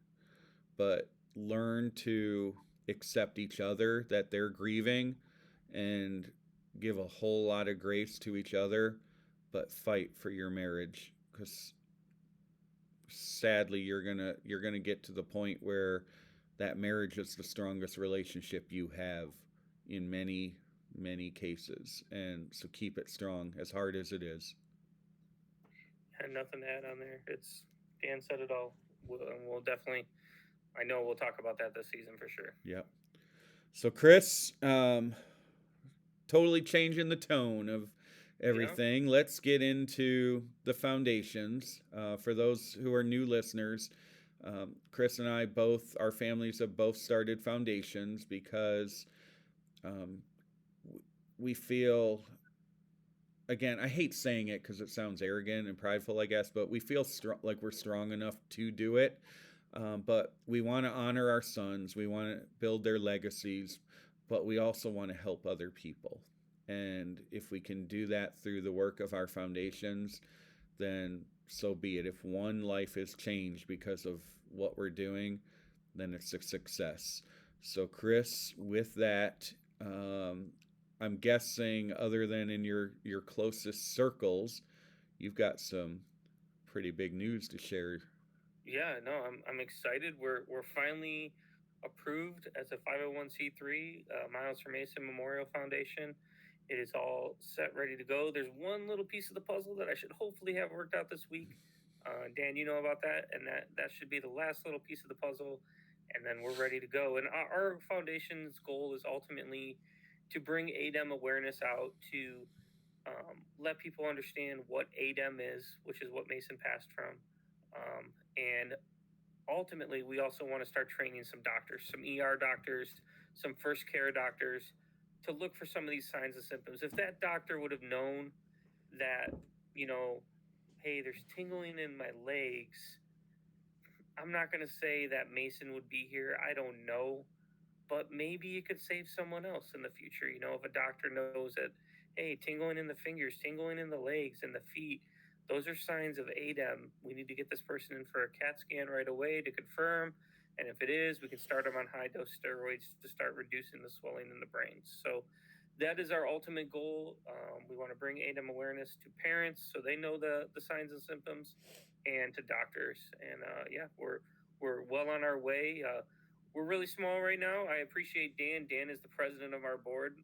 but learn to accept each other, that they're grieving, and give a whole lot of grace to each other, but fight for your marriage, because sadly you're gonna get to the point where that marriage is the strongest relationship you have in many cases, and so keep it strong as hard as it is. Had nothing to add on there. It's Dan said it all. We'll definitely. I know we'll talk about that this season for sure. Yep. So Chris, totally changing the tone of Yeah. everything, let's get into the foundations. For those who are new listeners, Chris and I both, our families have both started foundations because um, we feel, again, I hate saying it because it sounds arrogant and prideful, I guess, but we feel like we're strong enough to do it. But we want to honor our sons, we want to build their legacies, but we also want to help other people. And if we can do that through the work of our foundations, then so be it. If one life is changed because of what we're doing, then it's a success. So, Chris, with that, I'm guessing, other than in your closest circles, you've got some pretty big news to share. Yeah, no, I'm excited. We're finally approved as a 501c3, Miles for Mason Memorial Foundation. It is all set, ready to go. There's one little piece of the puzzle that I should hopefully have worked out this week. Dan, you know about that, and that should be the last little piece of the puzzle, and then we're ready to go. And our foundation's goal is ultimately to bring ADEM awareness out, to let people understand what ADEM is, which is what Mason passed from. And ultimately, we also want to start training some doctors, some ER doctors, some first care doctors, to look for some of these signs and symptoms. If that doctor would have known that, you know, hey, there's tingling in my legs, I'm not going to say that Mason would be here. I don't know, but maybe it could save someone else in the future. You know, if a doctor knows that, hey, tingling in the fingers, tingling in the legs and the feet, those are signs of ADEM. We need to get this person in for a CAT scan right away to confirm. And if it is, we can start them on high dose steroids to start reducing the swelling in the brain. So that is our ultimate goal. We want to bring ADEM awareness to parents so they know the signs and symptoms, and to doctors. And yeah, we're well on our way. We're really small right now. I appreciate Dan. Dan is the president of our board,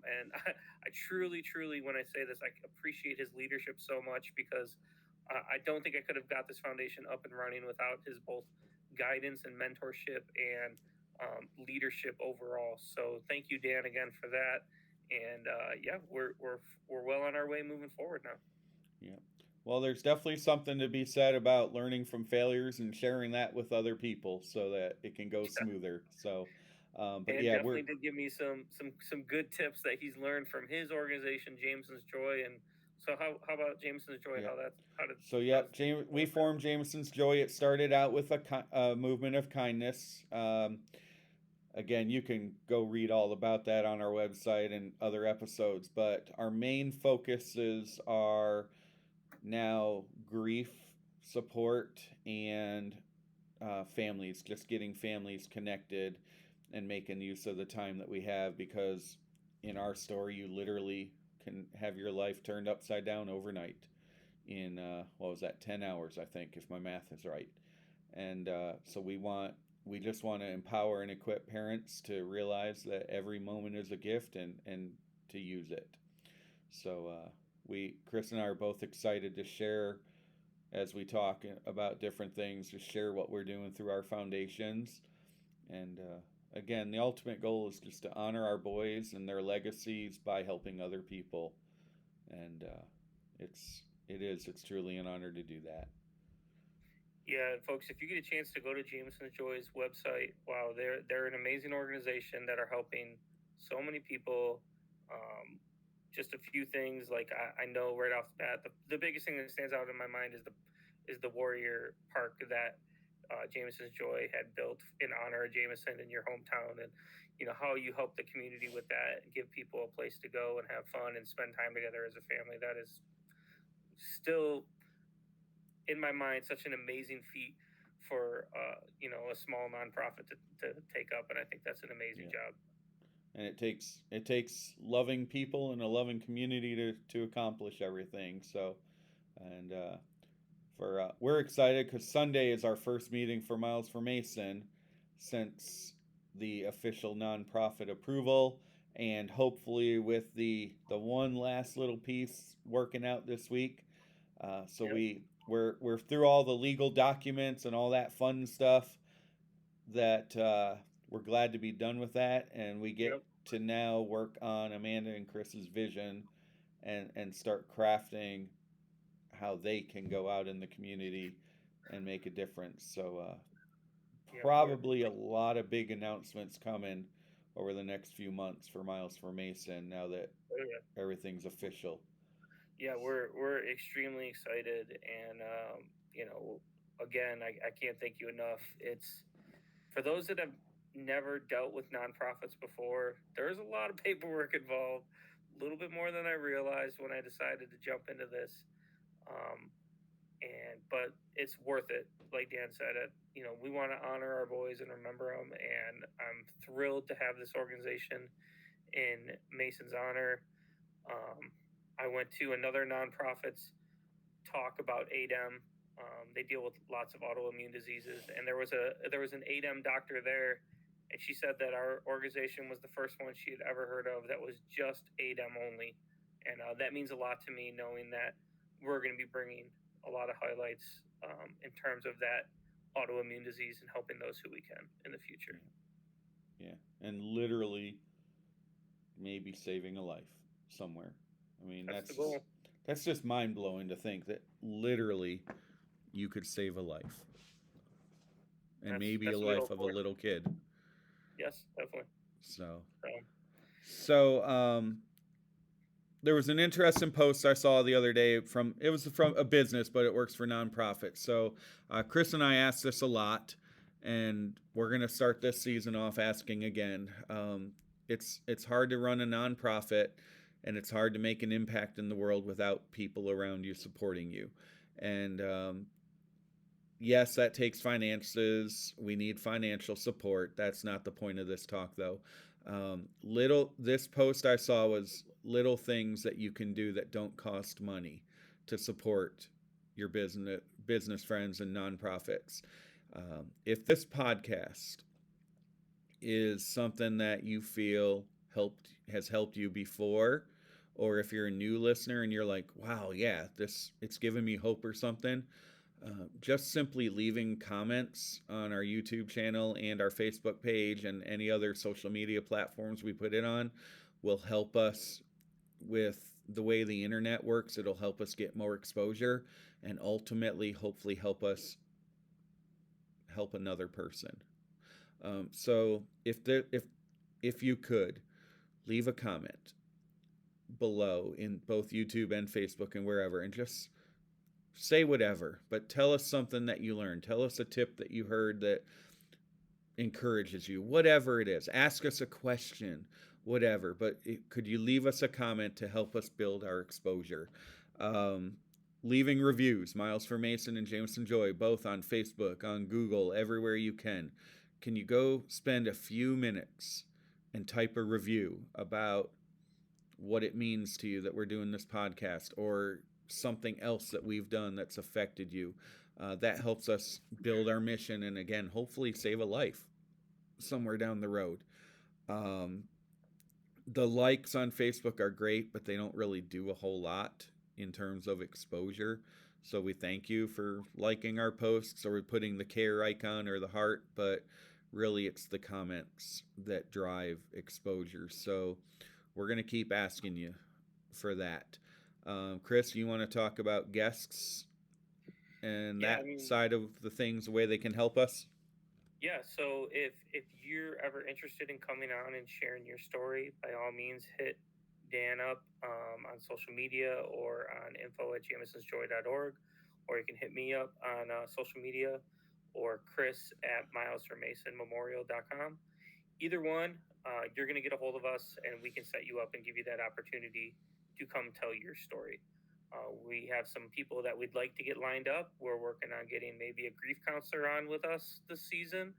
and I truly, truly, when I say this, I appreciate his leadership so much, because I don't think I could have got this foundation up and running without his both guidance and mentorship and leadership overall. So thank you, Dan, again for that. And yeah, we're well on our way moving forward now. Yeah. Well, there's definitely something to be said about learning from failures and sharing that with other people so that it can go Yeah. smoother. So, but Dan yeah, definitely did give me some good tips that he's learned from his organization, Jameson's Joy. And so how about Jameson's Joy? yeah. How did So, how's yep, we going for formed Jameson's Joy. It started out with a movement of kindness. Again, you can go read all about that on our website and other episodes, but our main focuses are now grief support and families, just getting families connected and making use of the time that we have, because in our story, you literally can have your life turned upside down overnight in, what was that, 10 hours, I think, if my math is right. And so we just want to empower and equip parents to realize that every moment is a gift, and to use it. So Chris and I are both excited to share as we talk about different things, to share what we're doing through our foundations. And again, the ultimate goal is just to honor our boys and their legacies by helping other people. And it's truly an honor to do that. Yeah, folks, if you get a chance to go to Jameson Joy's website, wow, they're an amazing organization that are helping so many people. Just a few things, like I know right off the bat, the biggest thing that stands out in my mind is the Warrior Park that Jameson's Joy had built in honor of Jameson in your hometown, and you know how you help the community with that and give people a place to go and have fun and spend time together as a family. That is still in my mind such an amazing feat for a small nonprofit to take up, and I think that's an amazing Yeah. job. And it takes loving people and a loving community to accomplish everything. So, and for we're excited because Sunday is our first meeting for Miles for Mason since the official nonprofit approval, and hopefully with the one last little piece working out this week. So Yep, we're through all the legal documents and all that fun stuff, that we're glad to be done with that, and we get yep. to now work on Amanda and Chris's vision and start crafting how they can go out in the community and make a difference. So Yeah, probably a lot of big announcements coming over the next few months for Miles for Mason now that we're everything's official. yeah, we're extremely excited, and again, I can't thank you enough. It's for those that have never dealt with nonprofits before. There's a lot of paperwork involved, a little bit more than I realized when I decided to jump into this. Um, and but it's worth it. Like Dan said, we want to honor our boys and remember them, and I'm thrilled to have this organization in Mason's honor. Um, I went to another nonprofit's talk about ADEM. They deal with lots of autoimmune diseases, and there was an ADEM doctor there, and she said that our organization was the first one she had ever heard of that was just ADEM only, and that means a lot to me, knowing that we're going to be bringing a lot of highlights in terms of that autoimmune disease and helping those who we can in the future. Yeah. And literally maybe saving a life somewhere. I mean, That's the goal. that's just mind blowing to think that literally you could save a life and That's maybe a that's what we life hope of a for. little kid. Yes, definitely. So, So, so there was an interesting post I saw the other day from it was from a business, but it works for nonprofits. So Chris and I asked this a lot, and we're gonna start this season off asking again. It's hard to run a nonprofit, and it's hard to make an impact in the world without people around you supporting you. And yes, that takes finances. We need financial support. That's not the point of this talk, though. Little this post I saw was little things that you can do that don't cost money to support your business friends and nonprofits. If this podcast is something that you feel helped you before, or if you're a new listener and you're like, wow, yeah, this it's given me hope or something, just simply leaving comments on our YouTube channel and our Facebook page and any other social media platforms we put it on will help us with the way the internet works. It'll help us get more exposure and ultimately, hopefully, help us help another person. So if you could leave a comment below in both YouTube and Facebook and wherever, and just say whatever, but tell us something that you learned. Tell us a tip that you heard that encourages you, whatever it is. Ask us a question, whatever. But could you leave us a comment to help us build our exposure? Leaving reviews, Miles for Mason and Jameson Joy, both on Facebook, on Google, everywhere you can. Can you go spend a few minutes and type a review about what it means to you that we're doing this podcast or something else that we've done that's affected you? That helps us build our mission and, again, hopefully save a life somewhere down the road. Um, the likes on Facebook are great, but they don't really do a whole lot in terms of exposure. So we thank you for liking our posts or putting the care icon or the heart, but really it's the comments that drive exposure. So we're going to keep asking you for that. Chris, you want to talk about guests and yeah, I that mean, side of the things, the way they can help us? yeah, so if you're ever interested in coming on and sharing your story, by all means hit Dan up on social media or on info@jamesonsjoy.org, or you can hit me up on social media or Chris at milesformasonmemorial.com. Either one, you're going to get a hold of us and we can set you up and give you that opportunity to come tell your story. We have some people that we'd like to get lined up. We're working on getting maybe a grief counselor on with us this season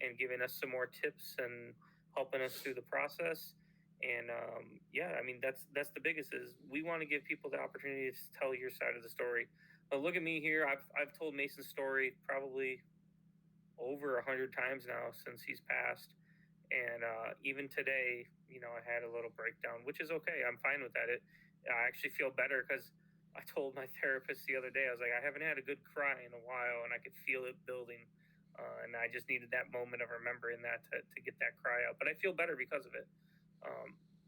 and giving us some more tips and helping us through the process. And yeah, I mean that's the biggest is we want to give people the opportunity to tell your side of the story. But look at me here. I've told Mason's story probably over 100 times now since he's passed, and even today, I had a little breakdown, which is okay. I'm fine with that. I actually feel better because I told my therapist the other day, I was like, I haven't had a good cry in a while, and I could feel it building. And I just needed that moment of remembering that to get that cry out. But I feel better because of it.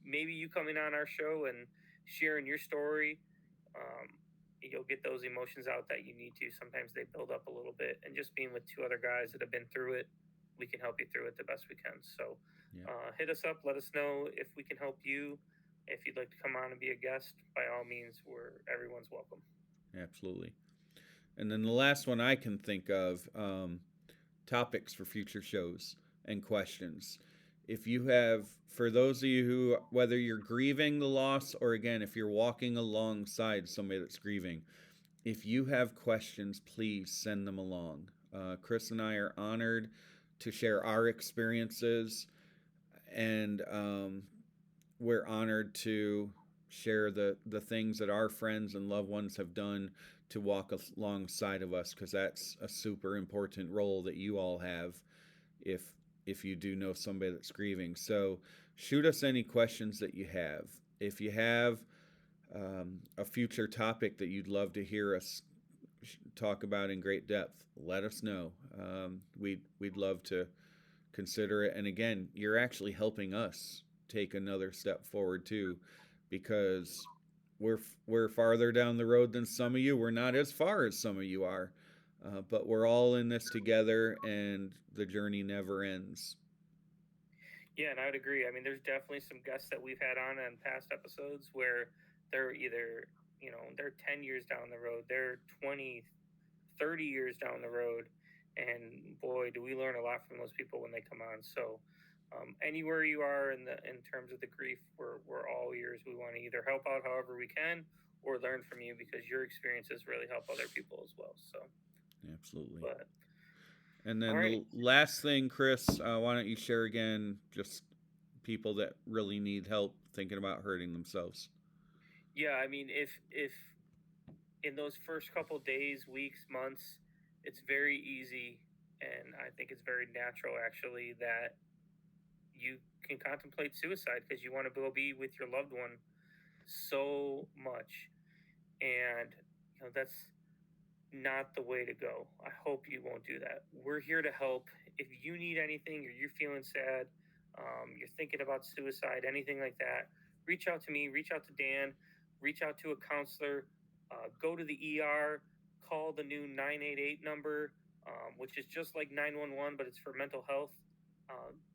Maybe you coming on our show and sharing your story, um, you'll get those emotions out that you need to. Sometimes they build up a little bit, and just being with two other guys that have been through it, we can help you through it the best we can. So Yeah, hit us up, let us know if we can help you. If you'd like to come on and be a guest, by all means, everyone's welcome. absolutely. And then the last one I can think of, topics for future shows and questions. If you have, for those of you who, whether you're grieving the loss or again, if you're walking alongside somebody that's grieving, if you have questions, please send them along. Chris and I are honored to share our experiences, and we're honored to share the things that our friends and loved ones have done to walk alongside of us, because that's a super important role that you all have if if you do know somebody that's grieving. So shoot us any questions that you have. If you have a future topic that you'd love to hear us talk about in great depth, let us know. We'd love to consider it. And again, you're actually helping us take another step forward too, because we're farther down the road than some of you. We're not as far as some of you are, but we're all in this together, and the journey never ends. Yeah, and I would agree. I mean, there's definitely some guests that we've had on past episodes where they're either, they're 10 years down the road, they're 20, 30 years down the road. And boy, do we learn a lot from those people when they come on. So, anywhere you are in terms of the grief, we're all ears. We want to either help out however we can or learn from you because your experiences really help other people as well. So, Absolutely. but And all then righty. the last thing, Chris, why don't you share again just people that really need help thinking about hurting themselves? Yeah, I mean, if in those first couple days, weeks, months, it's very easy, and I think it's very natural actually that you can contemplate suicide because you want to go be with your loved one so much, and that's not the way to go. I hope you won't do that. We're here to help. If you need anything or you're feeling sad, you're thinking about suicide, anything like that, reach out to me, reach out to Dan, reach out to a counselor, go to the ER, call the new 988 number, which is just like 911, but it's for mental health.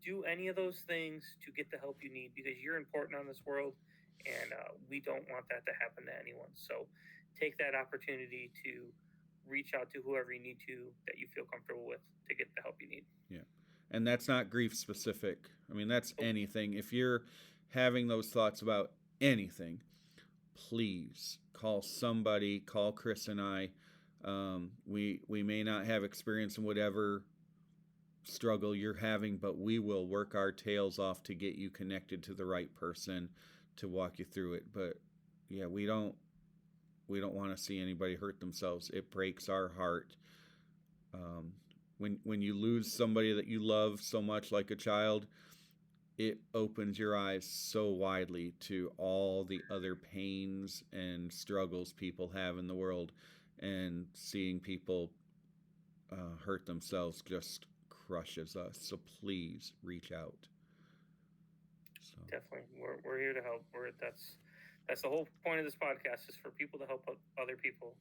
Do any of those things to get the help you need because you're important on this world and we don't want that to happen to anyone. So take that opportunity to reach out to whoever you need to that you feel comfortable with to get the help you need. Yeah. And that's not grief specific. I mean, that's Nope. anything. If you're having those thoughts about anything, please call somebody, call Chris and I. We may not have experience in whatever struggle you're having, but we will work our tails off to get you connected to the right person to walk you through it. But yeah, we don't want to see anybody hurt themselves. It breaks our heart. When you lose somebody that you love so much, like a child, it opens your eyes so widely to all the other pains and struggles people have in the world, and seeing people hurt themselves just crushes us. So please reach out. So Definitely, we're here to help. That's the whole point of this podcast is for people to help other people.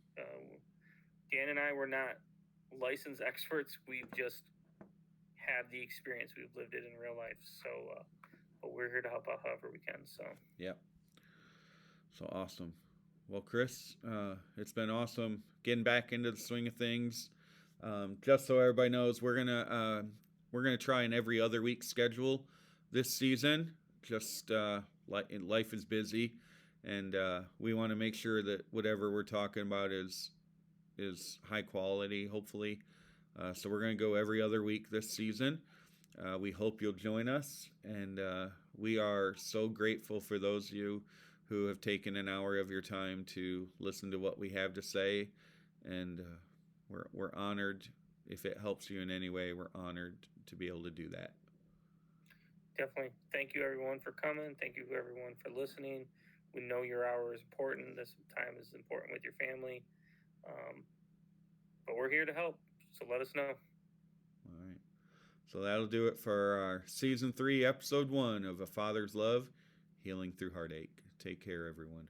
Dan and I were not licensed experts. We've just had the experience. We've lived it in real life. So, but we're here to help out however we can. So, yeah, so awesome. Well, Chris, it's been awesome getting back into the swing of things. Just so everybody knows, we're gonna try an every other week schedule this season. Just life is busy, and we want to make sure that whatever we're talking about is high quality. Hopefully, so we're gonna go every other week this season. We hope you'll join us, and we are so grateful for those of you who have taken an hour of your time to listen to what we have to say, and we're honored if it helps you in any way. We're honored to be able to do that. definitely, thank you everyone for coming. Thank you everyone for listening. We know your hour is important. This time is important with your family. Um, but we're here to help. So let us know. All right. So that'll do it for our season 3, episode 1 of A Father's Love, Healing Through Heartache. Take care, everyone.